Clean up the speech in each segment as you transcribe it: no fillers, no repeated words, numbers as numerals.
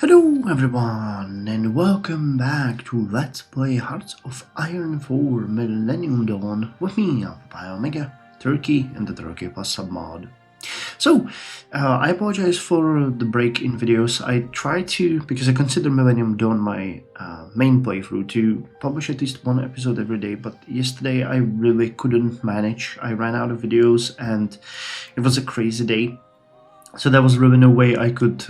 Hello everyone and welcome back to Let's Play Hearts of Iron 4 Millennium Dawn with me, Omega, Turkey and the Turkey Plus submod. So, I apologize for the break in videos. I try to, because I consider Millennium Dawn my main playthrough, to publish at least one episode every day, but yesterday I really couldn't manage. I ran out of videos and it was a crazy day. So there was really no way I could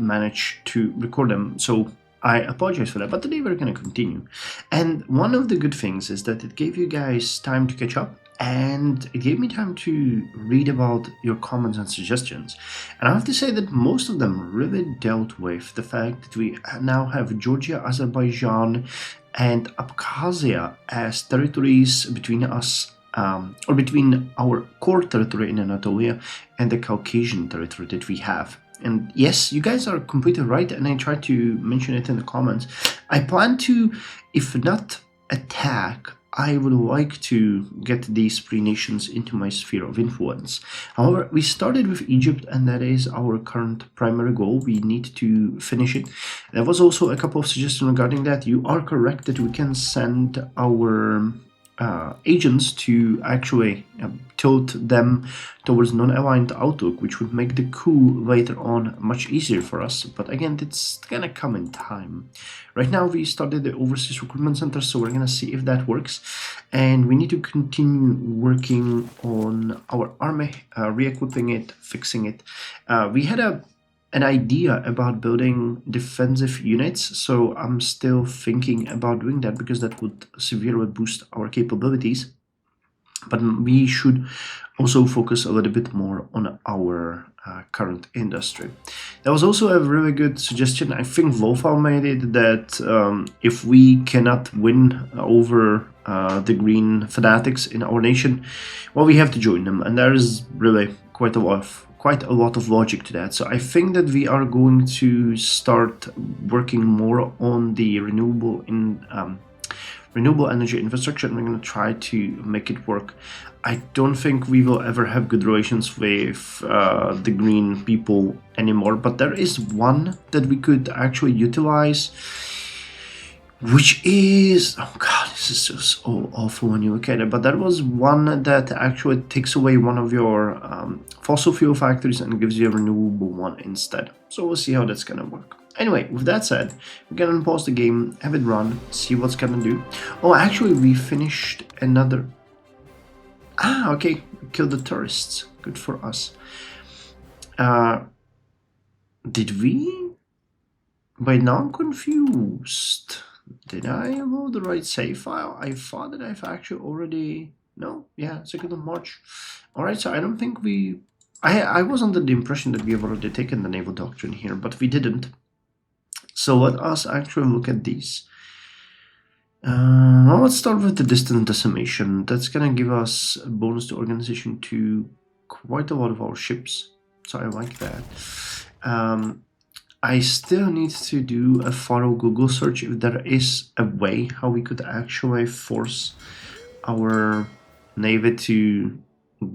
manage to record them. So I apologize for that, but today we're going to continue. And one of the good things is that it gave you guys time to catch up, and it gave me time to read about your comments and suggestions. And I have to say that most of them really dealt with the fact that we now have Georgia, Azerbaijan, and Abkhazia as territories between us, or between our core territory in Anatolia and the Caucasian territory that we have. And yes, you guys are completely right, and I tried to mention it in the comments. I plan to, if not attack, I would like to get these three nations into my sphere of influence. However, we started with Egypt, and that is our current primary goal. We need to finish it. There was also a couple of suggestions regarding that. You are correct that we can send our agents to actually tilt them towards non-aligned outlook, which would make the coup later on much easier for us. But again, it's gonna come in time. Right now we started the overseas recruitment center, so we're gonna see if that works, and we need to continue working on our army, re-equipping it, fixing it. We had an idea about building defensive units, so I'm still thinking about doing that because that would severely boost our capabilities. But we should also focus a little bit more on our current industry. There was also a really good suggestion, I think Wolfal made it, that if we cannot win over the green fanatics in our nation, well, we have to join them, and there is really quite a lot of logic to that. So I think that we are going to start working more on the renewable energy infrastructure, and we're going to try to make it work. I don't think we will ever have good relations with the green people anymore, but there is one that we could actually utilize, which is, oh god, this is just so awful when you look at it, but there was one that actually takes away one of your fossil fuel factories and gives you a renewable one instead. So we'll see how that's gonna work. Anyway, with that said, we're gonna pause the game, have it run, see what's gonna do. Oh, actually, we finished another... Ah, okay, we killed the tourists. Good for us. Did we? Wait, now I'm confused. Did I load the right save file? I thought that I've actually already... No? Yeah, 2nd of March. Alright, so I don't think we... I was under the impression that we have already taken the naval doctrine here, but we didn't. So let us actually look at these. Well, let's start with the distant decimation. That's gonna give us a bonus to organization to quite a lot of our ships. So I like that. I still need to do a thorough Google search if there is a way how we could actually force our Navy to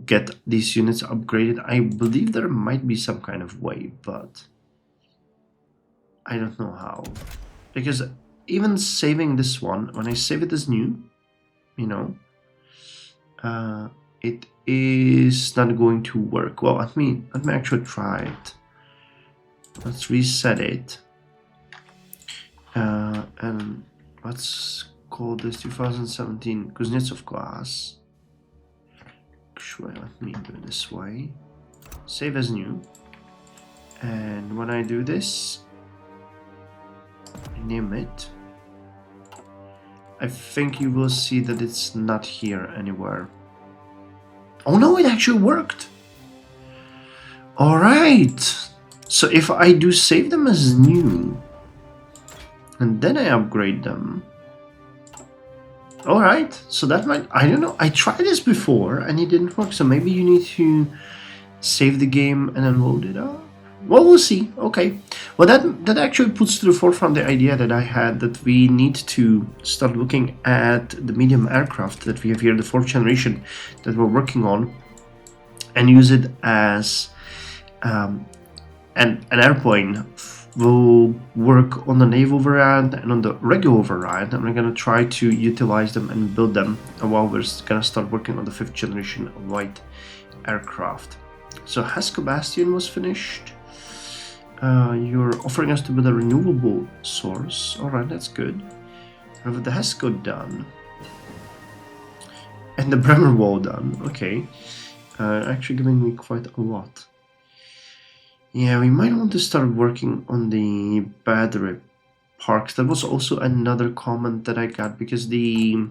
get these units upgraded. I believe there might be some kind of way, but I don't know how. Because even saving this one, when I save it as new, you know, it is not going to work. Well, let me actually try it. Let's reset it, and let's call this 2017 Kuznetsov class. Actually, let me do it this way. Save as new, and when I do this, name it. I think you will see that it's not here anywhere. Oh no, it actually worked! Alright! So if I do save them as new, and then I upgrade them, alright, so that might, I don't know, I tried this before and it didn't work, so maybe you need to save the game and then load it up. Well, we'll see. Okay. Well, that actually puts to the forefront the idea that I had, that we need to start looking at the medium aircraft that we have here, the 4th generation that we're working on, and use it as an airplane We'll work on the naval variant and on the regular variant, and we're gonna try to utilize them and build them while we're gonna start working on the 5th generation light aircraft. So Hasko Bastion was finished. You're offering us to build a renewable source. Alright, that's good. We have the Hasko done. And the Bremer Wall done. Okay. Actually giving me quite a lot. Yeah, we might want to start working on the battery parks. That was also another comment that I got, because the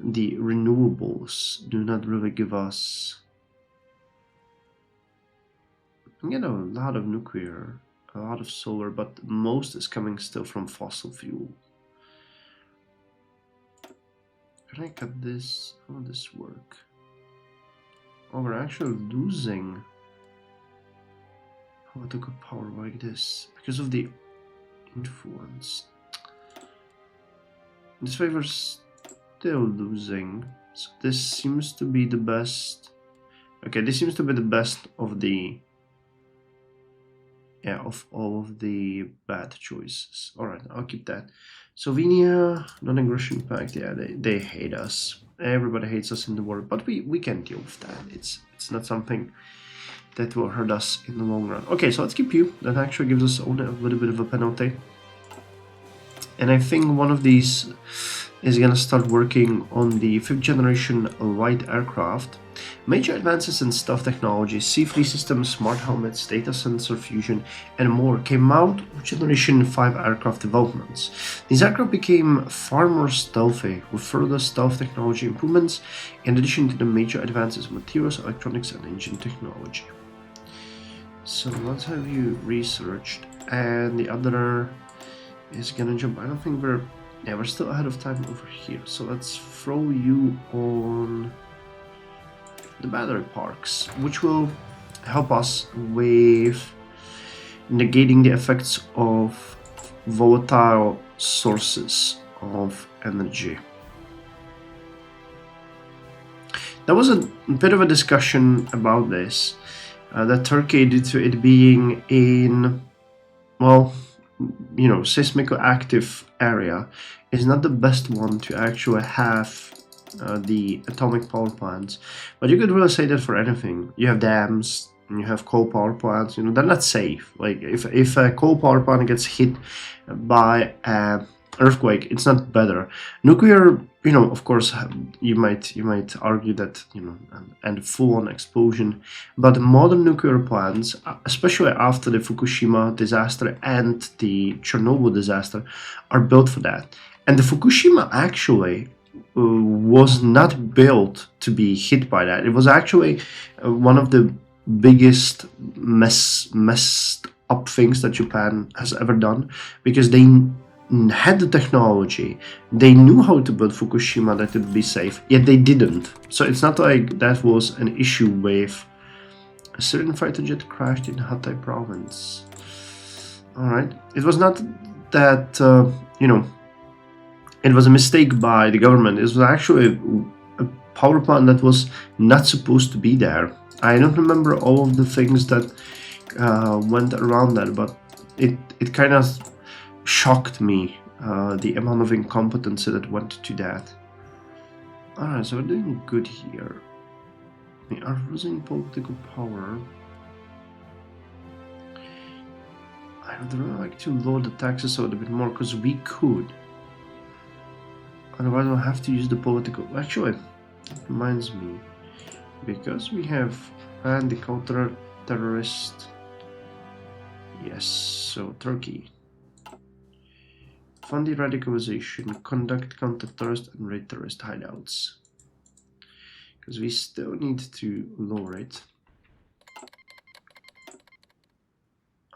renewables do not really give us. We get a lot of nuclear, a lot of solar, but most is coming still from fossil fuel. Can I cut this? How would this work? Oh, we're actually losing political power like this because of the influence. This way we're still losing. So this seems to be the best. Okay, this seems to be the best of the, yeah, of all of the bad choices. Alright, I'll keep that. Slovenia, non-aggression pact, yeah, they hate us. Everybody hates us in the world, but we can deal with that. It's not something that will hurt us in the long run. Okay, so let's keep you. That actually gives us only a little bit of a penalty. And I think one of these is gonna start working on the 5th generation light aircraft. Major advances in stealth technology, C3 systems, smart helmets, data sensor fusion, and more came out of Generation 5 aircraft developments. These aircraft became far more stealthy, with further stealth technology improvements, in addition to the major advances in materials, electronics, and engine technology. So let's have you researched, and the other is gonna jump. I don't think we're still ahead of time over here. So let's throw you on the battery parks, which will help us with negating the effects of volatile sources of energy. There was a bit of a discussion about this, that Turkey, due to it being in, well, you know, seismically active area, is not the best one to actually have the atomic power plants. But you could really say that for anything. You have dams, and you have coal power plants. You know, they're not safe. Like if a coal power plant gets hit by an earthquake, it's not better. Nuclear, you know, of course, you might argue that, you know, and full-on explosion, but modern nuclear plants, especially after the Fukushima disaster and the Chernobyl disaster, are built for that. And the Fukushima actually was not built to be hit by that. It was actually one of the biggest messed up things that Japan has ever done, because they had the technology, they knew how to build Fukushima that it would be safe, yet they didn't. So it's not like that was an issue with a certain fighter jet crashed in Hatay province. Alright, it was not that, you know, it was a mistake by the government. It was actually a power plant that was not supposed to be there. I don't remember all of the things that went around that, but it kind of shocked me, the amount of incompetency that went to that. Alright, so we're doing good here. We are losing political power. I would really like to lower the taxes a little bit more, because we could. Otherwise I'll have to use the political... Actually, that reminds me. Because we have banned the counter-terrorist... Yes, so Turkey. Fund the radicalization, conduct counter-terrorist and raid terrorist hideouts. Because we still need to lower it.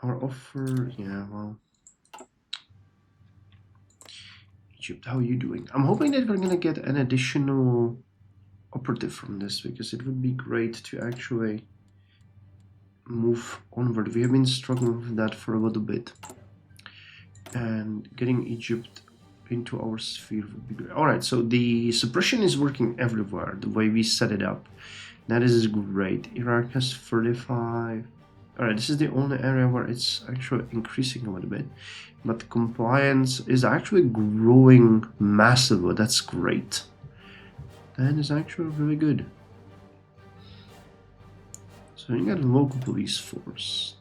Our offer, yeah, well... Egypt, how are you doing? I'm hoping that we're gonna get an additional operative from this, because it would be great to actually move onward. We have been struggling with that for a little bit, and getting Egypt into our sphere would be great. Alright, so the suppression is working everywhere, the way we set it up. That is great. Iraq has 35. Alright, this is the only area where it's actually increasing a little bit. But compliance is actually growing massively. That's great. That is actually really good. So you got a local police force.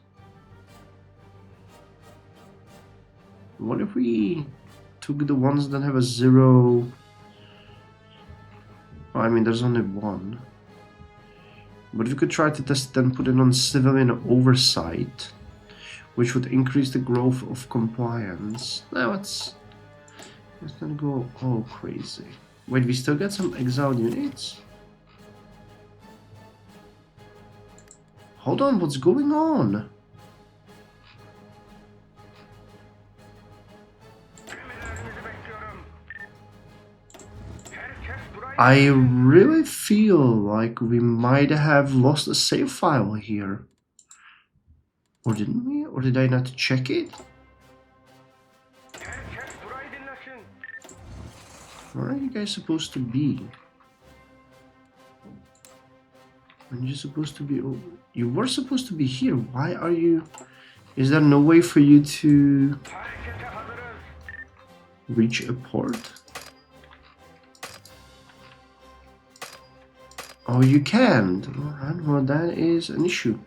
What if we took the ones that have a 0? Oh, I mean, there's only 1. But if we could try to test it and put it on civilian oversight, which would increase the growth of compliance. Now let's not go all crazy. Wait, we still got some exiled units? Hold on, what's going on? I really feel like we might have lost a save file here. Or didn't we? Or did I not check it? Where are you guys supposed to be? Aren't you supposed to be over? You were supposed to be here. Why are you... Is there no way for you to reach a port? Oh, you can't. Alright, well that is an issue.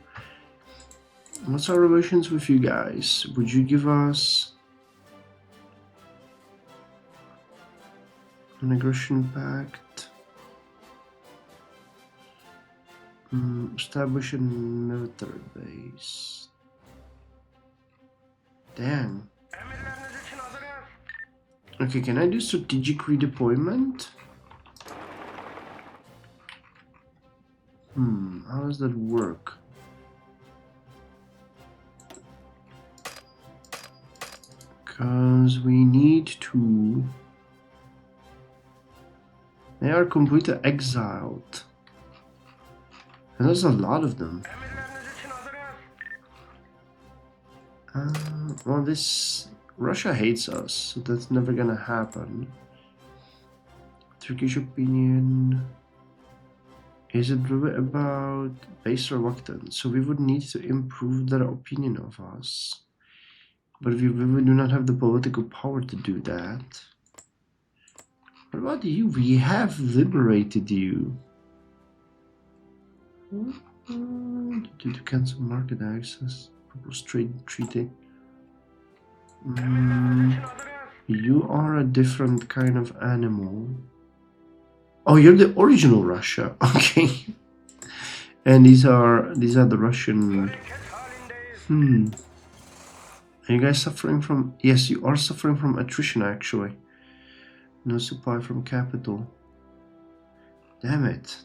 What's our relations with you guys? Would you give us an aggression pact? Establish a military base. Damn. Okay, can I do strategic redeployment? How does that work? Because we need to... They are completely exiled. And there's a lot of them. Well, this... Russia hates us, so that's never gonna happen. Turkish opinion... Is it really about base reluctance? So we would need to improve their opinion of us. But we really do not have the political power to do that. What about you? We have liberated you. To cancel market access. Propose trade treaty. You are a different kind of animal. Oh, you're the original Russia. Okay. And these are the Russian. Are you guys suffering from... Yes, you are suffering from attrition, actually. No supply from capital. Damn it.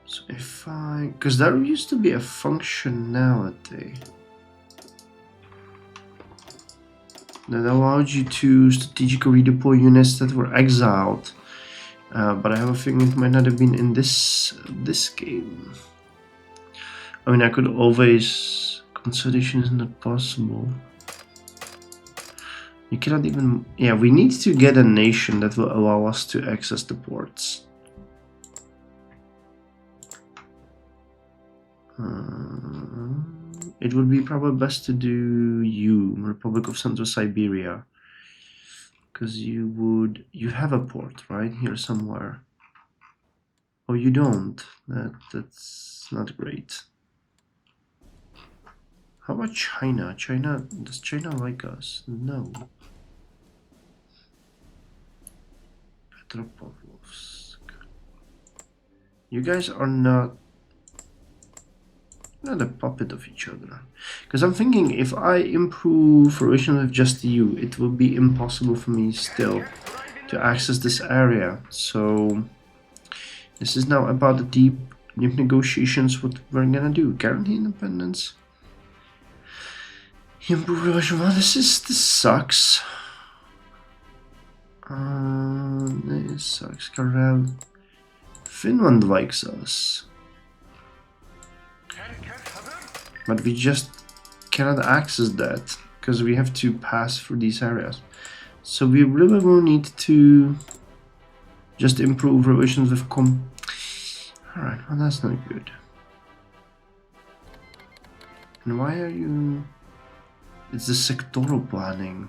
So if I... Because there used to be a functionality that allowed you to strategically redeploy units that were exiled. But I have a feeling it might not have been in this game. I mean, I could always... Consolidation is not possible. You cannot even... Yeah, we need to get a nation that will allow us to access the ports. It would be probably best to do you, Republic of Central Siberia. Because you have a port, right? Here somewhere. Oh, you don't. That's not great. How about China? Does China like us? No. Petropavlovsk. You guys are not a puppet of each other. Because I'm thinking if I improve relations with just you, it will be impossible for me still to access this area. So this is now about the deep negotiations. What we're gonna do? Guarantee independence. Improve relations. Well, this sucks. This sucks. Karel. Finland likes us. But we just cannot access that because we have to pass through these areas. So we really will need to just improve relations with Alright, well that's not good. And why are you... It's the sectoral planning.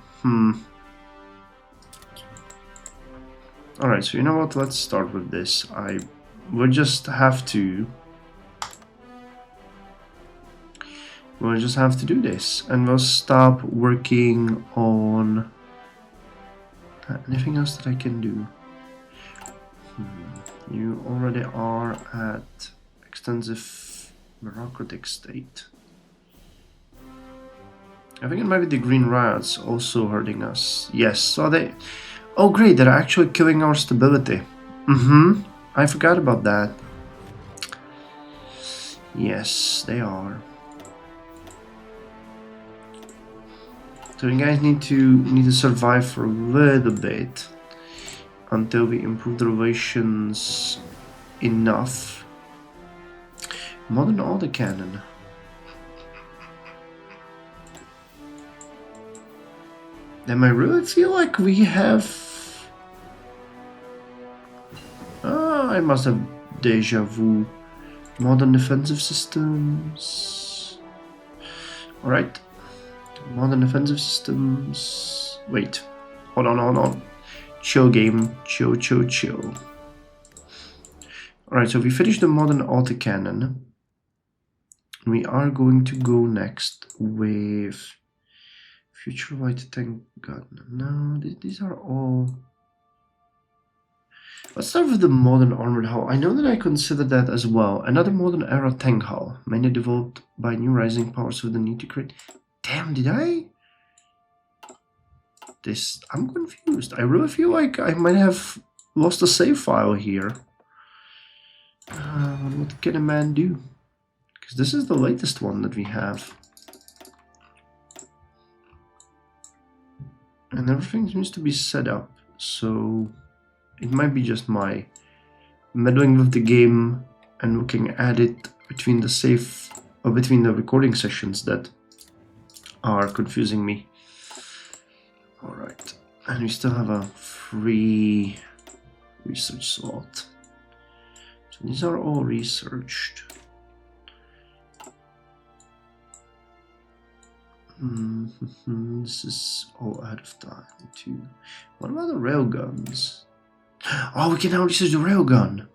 Alright, so you know what, let's start with this. I will just have to... We'll just have to do this. And we'll stop working on... anything else that I can do? You already are at extensive bureaucratic state. I think it might be the green riots also hurting us. Yes, so they... Oh great, they're actually killing our stability. I forgot about that. Yes, they are. So you guys need to survive for a little bit until we improve the relations enough. Modern autocannon. Then I really feel like we have... I must have deja vu. Modern defensive systems. Alright. Modern defensive systems. Wait. Hold on. Chill game. Chill. Alright, so we finished the modern autocannon. We are going to go next with future light tank gun. No, these are all... Let's start with the modern armored hull. I know that I consider that as well. Another modern era tank hull, mainly developed by new rising powers with the need to create... Damn, did I? I'm confused. I really feel like I might have lost a save file here. What can a man do? Because this is the latest one that we have. And everything seems to be set up, so it might be just my meddling with the game and looking at it between the save or between the recording sessions that are confusing me. Alright, and we still have a free research slot. So these are all researched. This is all out of time too. What about the railguns? Oh, we can now research the railgun.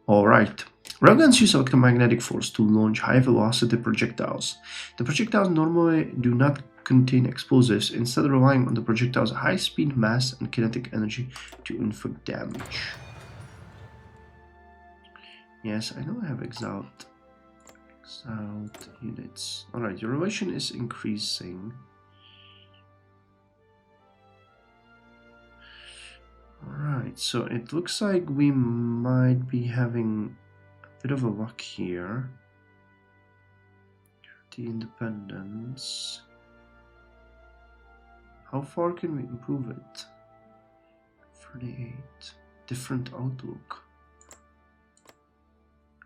Alright. Railguns use electromagnetic force to launch high-velocity projectiles. The projectiles normally do not contain explosives, instead relying on the projectile's high speed, mass, and kinetic energy to inflict damage. Yes, I know I have exiled units. Alright, your relation is increasing. Alright, so it looks like we might be having a bit of a luck here. The independence. How far can we improve it? 38. Different outlook.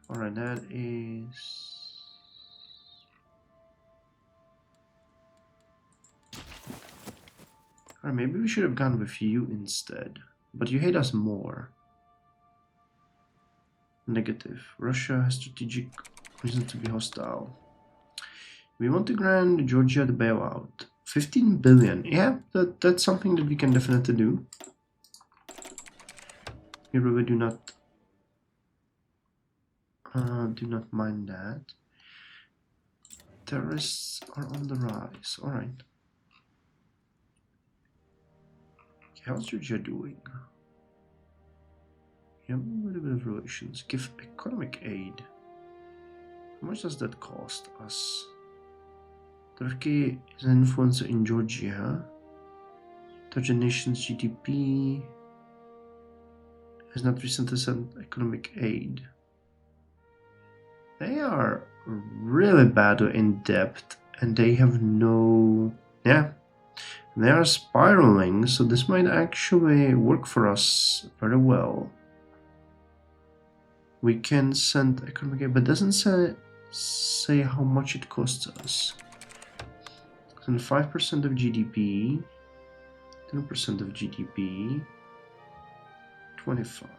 Alright, that is... Alright, maybe we should have gone with you instead. But you hate us more. Negative. Russia has strategic reason to be hostile. We want to grant Georgia the bailout. 15 billion. Yeah, that's something that we can definitely do. We really do not mind that. Terrorists are on the rise. Alright. How's Georgia doing? You have a little bit of relations. Give economic aid. How much does that cost us? Turkey is an influencer in Georgia. Turkish nation's GDP has not recently sent economic aid. They are really bad in debt and they have no... Yeah. They are spiraling, so this might actually work for us very well. We can send economic aid, but it doesn't say how much it costs us. And 5% of GDP, 10% of GDP, 25.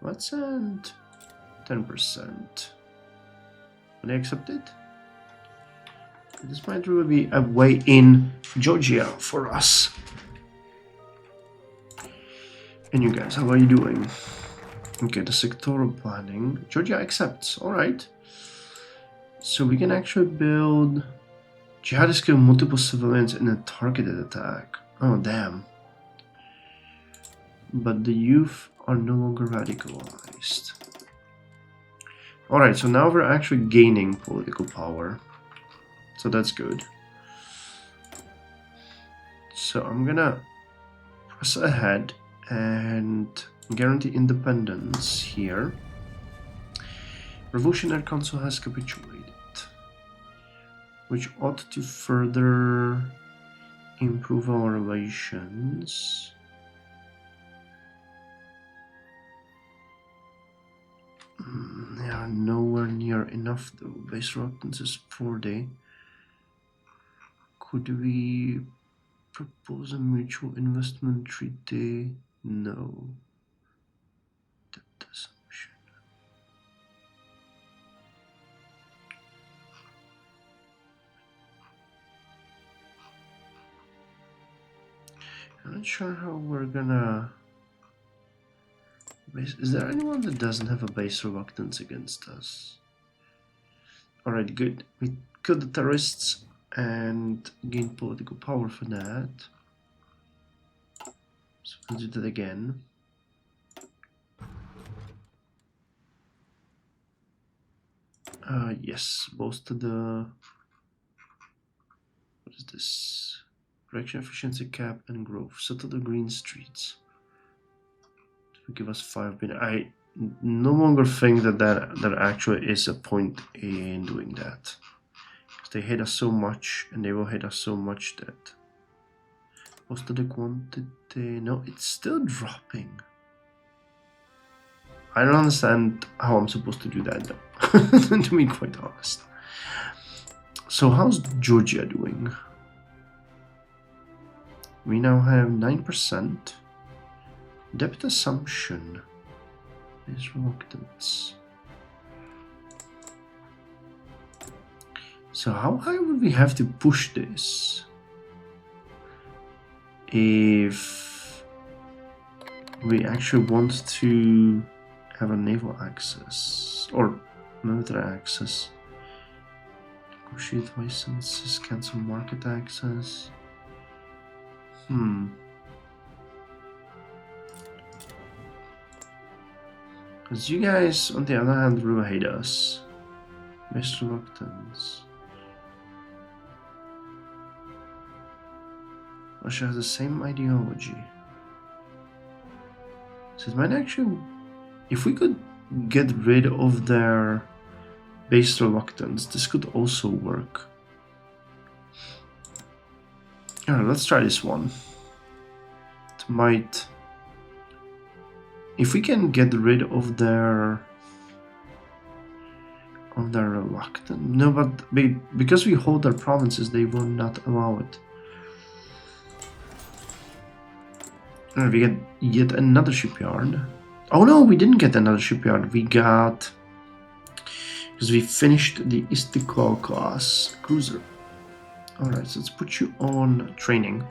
Let's send 10%. Will they accept it? This might really be a way in Georgia for us. And you guys, how are you doing? Okay, the sectoral planning. Georgia accepts, alright. So we can actually build jihadists kill multiple civilians in a targeted attack. Oh, damn. But the youth are no longer radicalized. Alright, so now we're actually gaining political power. So that's good. So I'm gonna press ahead and guarantee independence here. Revolutionary Council has capitulated, which ought to further improve our relations. They are nowhere near enough though. Base reluctance is 40. Could we propose a mutual investment treaty? No. Debt assumption. I'm not sure how we're gonna... Is there anyone that doesn't have a base reluctance against us? Alright, good. We killed the terrorists and gained political power for that. So we'll do that again. Yes, both to the... What is this? Production efficiency cap and growth. Settle the green streets. Give us 5 billion. I no longer think that actually is a point in doing that. Because they hate us so much, and they will hate us so much that most of the quantity. No, it's still dropping. I don't understand how I'm supposed to do that though. To be quite honest. So how's Georgia doing? We now have 9%. Debt assumption is reluctance. So how high would we have to push this if we actually want to have a naval access or military access? Negotiate licenses, cancel market access. Because you guys, on the other hand, really hate us. Base reluctance. Russia has the same ideology. So it might actually... If we could get rid of their base reluctance, this could also work. Alright, let's try this one. It might... If we can get rid of their reluctance, no, but because we hold their provinces, they will not allow it. And we get yet another shipyard. Oh no, we didn't get another shipyard. We got, because we finished the Istiklal class cruiser. All right, so let's put you on training.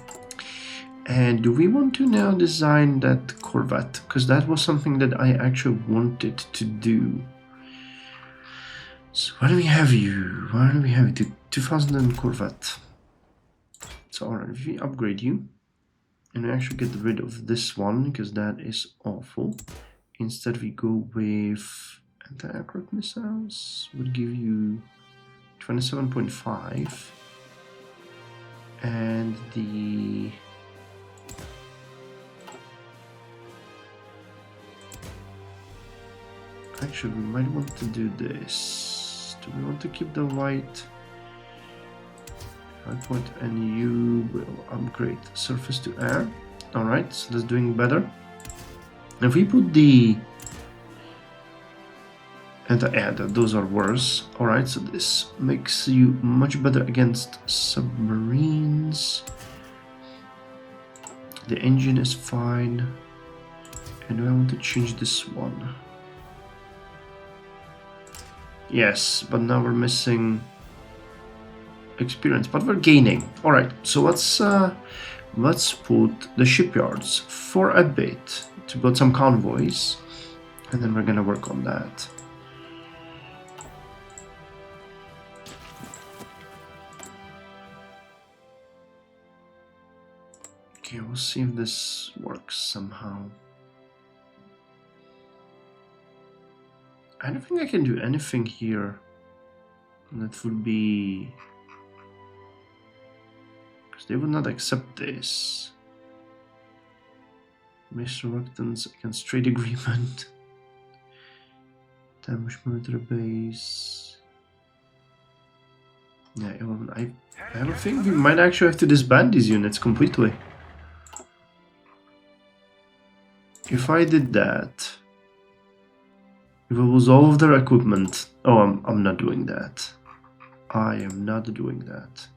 And do we want to now design that corvette? Because that was something that I actually wanted to do. So why do we have you? Why do we have you? 2000 corvette. So alright, if we upgrade you, and we actually get rid of this one, because that is awful. Instead we go with anti-aircraft missiles, would give you 27.5. And the... Actually, we might want to do this. Do we want to keep the white? High point, and you will upgrade surface to air. Alright, so that's doing better. If we put the And yeah, those are worse. Alright, so this makes you much better against submarines. The engine is fine. And do I want to change this one? Yes, but now we're missing experience, but we're gaining. Alright, so let's put the shipyards for a bit to build some convoys, and then we're gonna work on that. Okay, we'll see if this works somehow. I don't think I can do anything here. That would be... because they would not accept this. Raise reluctance against trade agreement. Damage military base. Yeah, I have a feeling we might actually have to disband these units completely. If I did that, if it was all of their equipment. Oh, I'm not doing that. I am not doing that.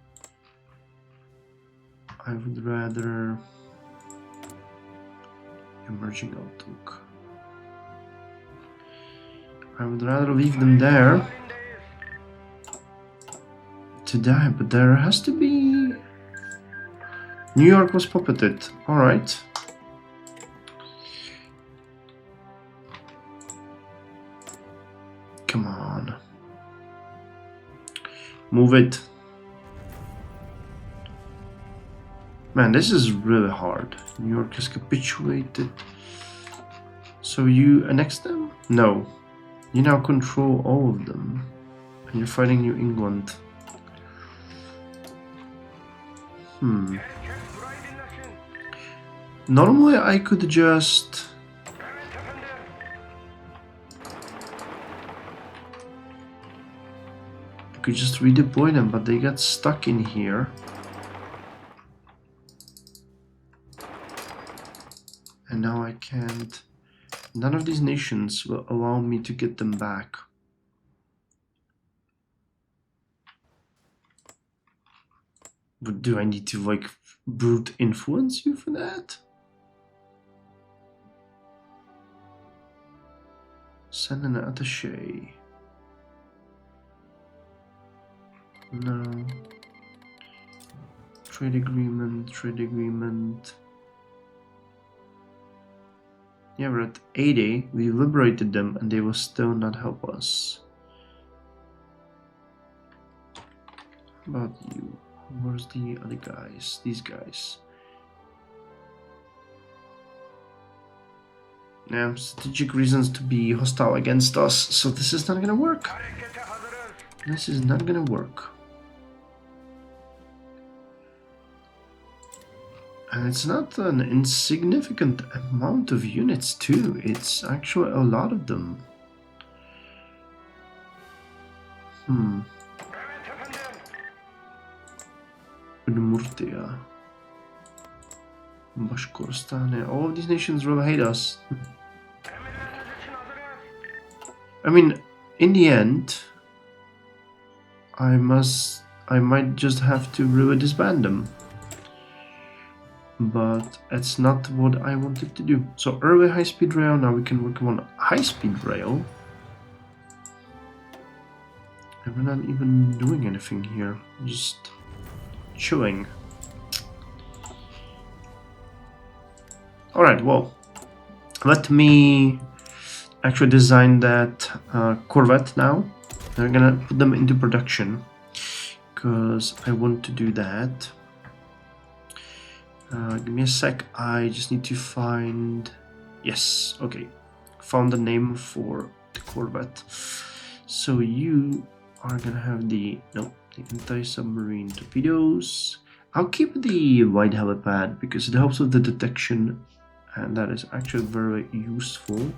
I would rather emerging outlook. I would rather leave them there to die, but there has to be... New York was puppeted. Alright. Come on. Move it. Man, this is really hard. New York has capitulated. So you annex them? No. You now control all of them. And you're fighting New England. Normally I could just... could just redeploy them, but they got stuck in here. And now I can't... None of these nations will allow me to get them back. But do I need to, like, brute influence you for that? Send an attaché. No. Trade agreement, trade agreement. Yeah, we're at 80. We liberated them and they will still not help us. How about you? Where's the other guys? These guys. Yeah, strategic reasons to be hostile against us, so this is not gonna work. This is not gonna work. And it's not an insignificant amount of units too, it's actually a lot of them. Udmurtia. Bashkortostan, all of these nations really hate us. I mean, in the end, I might just have to really disband them. But it's not what I wanted to do. So early high-speed rail, now we can work on high-speed rail. And we're not even doing anything here, just chilling. Alright, well, let me actually design that corvette now. I'm gonna put them into production because I want to do that. Give me a sec, I just need to find... Yes, okay. Found the name for the corvette. So you are gonna have the... Nope, the anti-submarine torpedoes. I'll keep the wide helipad because it helps with the detection and that is actually very useful.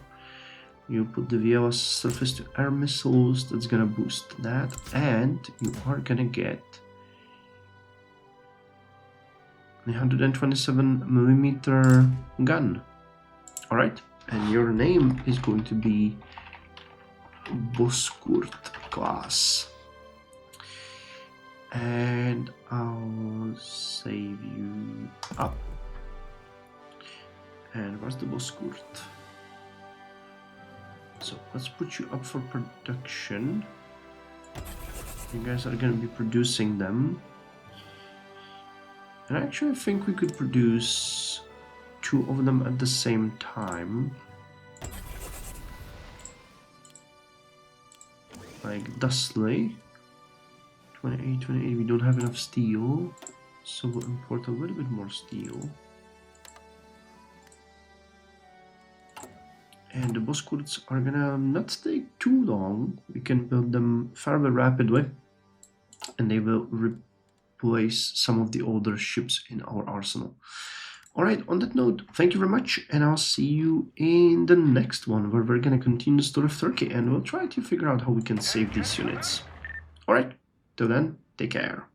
You put the VLS surface-to-air missiles, that's gonna boost that, and you are gonna get a 127mm gun. Alright, and your name is going to be Bozkurt class. And I'll save you up. And where's the Bozkurt? So let's put you up for production. You guys are going to be producing them. And actually I think we could produce 2 of them at the same time. Like thusly. 28, 28, we don't have enough steel, so we'll import a little bit more steel. And the Bozkurts are gonna not take too long. We can build them fairly rapidly, and they will replace some of the older ships in our arsenal. Alright, on that note, thank you very much, and I'll see you in the next one, where we're gonna continue the story of Turkey, and we'll try to figure out how we can save these units. Alright. Till then, take care.